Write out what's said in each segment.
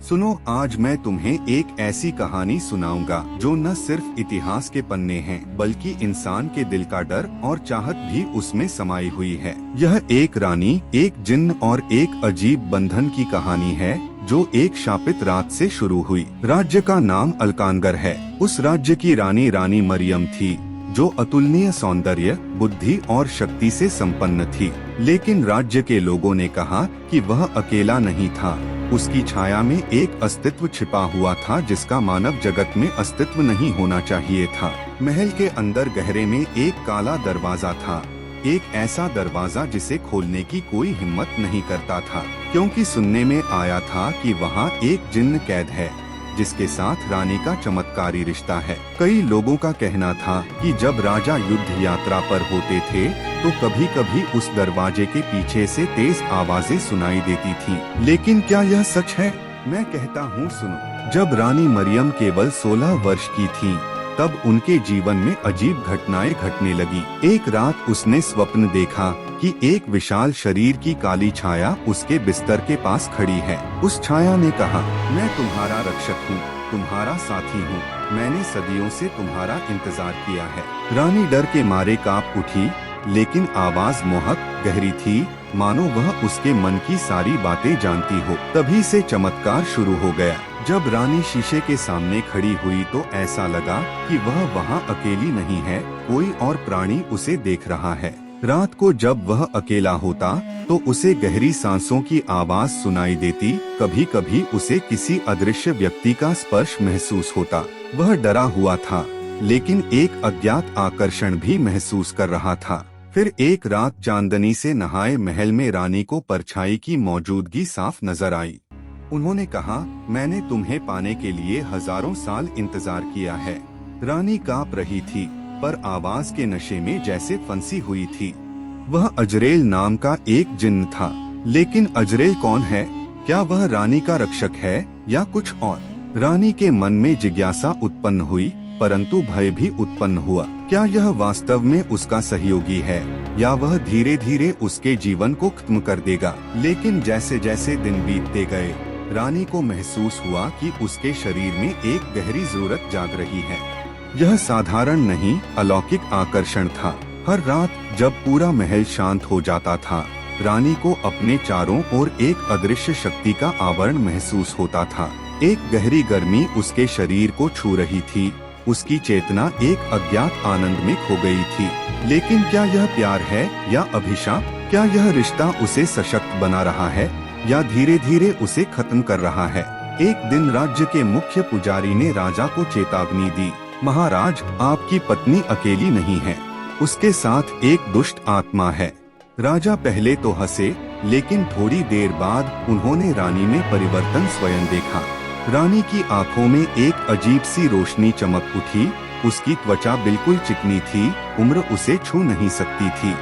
सुनो, आज मैं तुम्हें एक ऐसी कहानी सुनाऊंगा जो न सिर्फ इतिहास के पन्ने हैं बल्कि इंसान के दिल का डर और चाहत भी उसमें समाई हुई है। यह एक रानी, एक जिन्न और एक अजीब बंधन की कहानी है जो एक शापित रात से शुरू हुई। राज्य का नाम अलकानगर है। उस राज्य की रानी रानी मरियम थी जो अतुलनीय सौंदर्य, बुद्धि और शक्ति से संपन्न थी। लेकिन राज्य के लोगों ने कहा कि वह अकेला नहीं था। उसकी छाया में एक अस्तित्व छिपा हुआ था जिसका मानव जगत में अस्तित्व नहीं होना चाहिए था। महल के अंदर गहरे में एक काला दरवाजा था, एक ऐसा दरवाजा जिसे खोलने की कोई हिम्मत नहीं करता था, क्योंकि सुनने में आया था कि वहाँ एक जिन्न कैद है जिसके साथ रानी का चमत्कारी रिश्ता है। कई लोगों का कहना था कि जब राजा युद्ध यात्रा पर होते थे तो कभी कभी उस दरवाजे के पीछे से तेज आवाजें सुनाई देती थी। लेकिन क्या यह सच है? मैं कहता हूँ, सुनो। जब रानी मरियम केवल 16 वर्ष की थी तब उनके जीवन में अजीब घटनाएं घटने लगी। एक रात उसने स्वप्न देखा कि एक विशाल शरीर की काली छाया उसके बिस्तर के पास खड़ी है। उस छाया ने कहा, मैं तुम्हारा रक्षक हूँ, तुम्हारा साथी हूँ, मैंने सदियों से तुम्हारा इंतजार किया है। रानी डर के मारे कांप उठी, लेकिन आवाज मोहक गहरी थी, मानो वह उसके मन की सारी बातें जानती हो। तभी से चमत्कार शुरू हो गया। जब रानी शीशे के सामने खड़ी हुई तो ऐसा लगा कि वह वहाँ अकेली नहीं है, कोई और प्राणी उसे देख रहा है। रात को जब वह अकेला होता तो उसे गहरी सांसों की आवाज सुनाई देती, कभी कभी उसे किसी अदृश्य व्यक्ति का स्पर्श महसूस होता। वह डरा हुआ था, लेकिन एक अज्ञात आकर्षण भी महसूस कर रहा था। फिर एक रात चांदनी से नहाए महल में रानी को परछाई की मौजूदगी साफ नजर आई। उन्होंने कहा, मैंने तुम्हें पाने के लिए हजारों साल इंतजार किया है। रानी कांप रही थी, पर आवाज के नशे में जैसे फंसी हुई थी। वह अजरेल नाम का एक जिन्न था। लेकिन अजरेल कौन है? क्या वह रानी का रक्षक है या कुछ और? रानी के मन में जिज्ञासा उत्पन्न हुई, परंतु भय भी उत्पन्न हुआ। क्या यह वास्तव में उसका सहयोगी है या वह धीरे धीरे उसके जीवन को खत्म कर देगा? लेकिन जैसे जैसे दिन बीतते गए, रानी को महसूस हुआ कि उसके शरीर में एक गहरी जरूरत जाग रही है। यह साधारण नहीं, अलौकिक आकर्षण था। हर रात जब पूरा महल शांत हो जाता था, रानी को अपने चारों ओर एक अदृश्य शक्ति का आवरण महसूस होता था। एक गहरी गर्मी उसके शरीर को छू रही थी। उसकी चेतना एक अज्ञात आनंद में खो गई थी। लेकिन क्या यह प्यार है या अभिशाप? क्या यह रिश्ता उसे सशक्त बना रहा है या धीरे धीरे उसे खत्म कर रहा है? एक दिन राज्य के मुख्य पुजारी ने राजा को चेतावनी दी, महाराज, आपकी पत्नी अकेली नहीं है, उसके साथ एक दुष्ट आत्मा है। राजा पहले तो हंसे, लेकिन थोड़ी देर बाद उन्होंने रानी में परिवर्तन स्वयं देखा। रानी की आंखों में एक अजीब सी रोशनी चमक उठी। उसकी त्वचा बिल्कुल चिकनी थी, उम्र उसे छू नहीं सकती थी।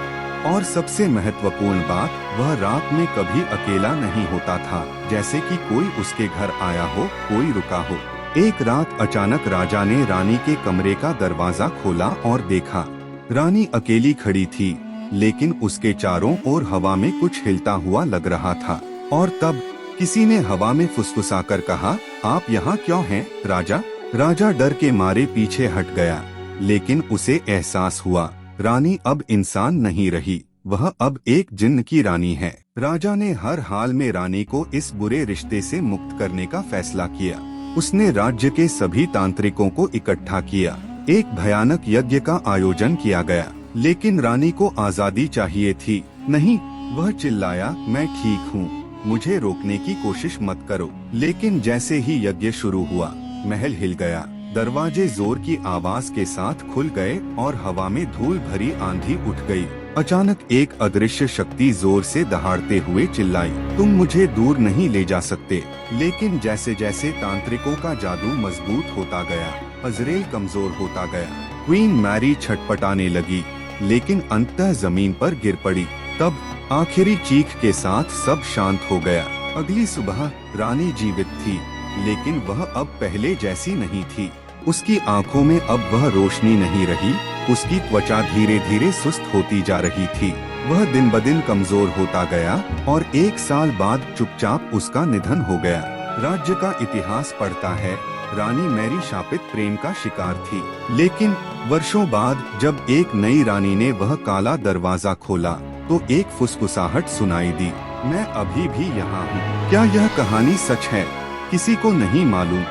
और सबसे महत्वपूर्ण बात, वह रात में कभी अकेला नहीं होता था, जैसे कि कोई उसके घर आया हो, कोई रुका हो। एक रात अचानक राजा ने रानी के कमरे का दरवाजा खोला और देखा। रानी अकेली खड़ी थी, लेकिन उसके चारों ओर हवा में कुछ हिलता हुआ लग रहा था। और तब किसी ने हवा में फुसफुसाकर कहा, आप यहाँ क्यों हैं, राजा? राजा डर के मारे पीछे हट गया, लेकिन उसे एहसास हुआ, रानी अब इंसान नहीं रही, वह अब एक जिन्न की रानी है। राजा ने हर हाल में रानी को इस बुरे रिश्ते से मुक्त करने का फैसला किया। उसने राज्य के सभी तांत्रिकों को इकट्ठा किया। एक भयानक यज्ञ का आयोजन किया गया, लेकिन रानी को आजादी चाहिए थी। नहीं, वह चिल्लाया, मैं ठीक हूँ, मुझे रोकने की कोशिश मत करो। लेकिन जैसे ही यज्ञ शुरू हुआ, महल हिल गया। दरवाजे जोर की आवाज के साथ खुल गए और हवा में धूल भरी आंधी उठ गई। अचानक एक अदृश्य शक्ति जोर से दहाड़ते हुए चिल्लाई, तुम मुझे दूर नहीं ले जा सकते। लेकिन जैसे जैसे तांत्रिकों का जादू मजबूत होता गया, अजरेल कमजोर होता गया। क्वीन मैरी छटपटाने लगी, लेकिन अंततः जमीन पर गिर पड़ी। तब आखिरी चीख के साथ सब शांत हो गया। अगली सुबह रानी जीवित थी, लेकिन वह अब पहले जैसी नहीं थी। उसकी आंखों में अब वह रोशनी नहीं रही, उसकी त्वचा धीरे धीरे सुस्त होती जा रही थी। वह दिन ब दिन कमजोर होता गया और 1 साल बाद चुपचाप उसका निधन हो गया। राज्य का इतिहास पढ़ता है। रानी मैरी शापित प्रेम का शिकार थी, लेकिन वर्षों बाद जब एक नई रानी ने वह काला दरवाजा खोला तो एक फुसफुसाहट सुनाई दी, मैं अभी भी यहाँ हूँ। क्या यह कहानी सच है? किसी को नहीं मालूम,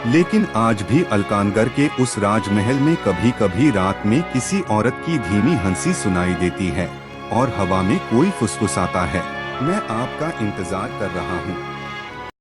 लेकिन आज भी अलकानगर के उस राजमहल में कभी कभी रात में किसी औरत की धीमी हंसी सुनाई देती है और हवा में कोई फुसफुसाता है, मैं आपका इंतजार कर रहा हूँ।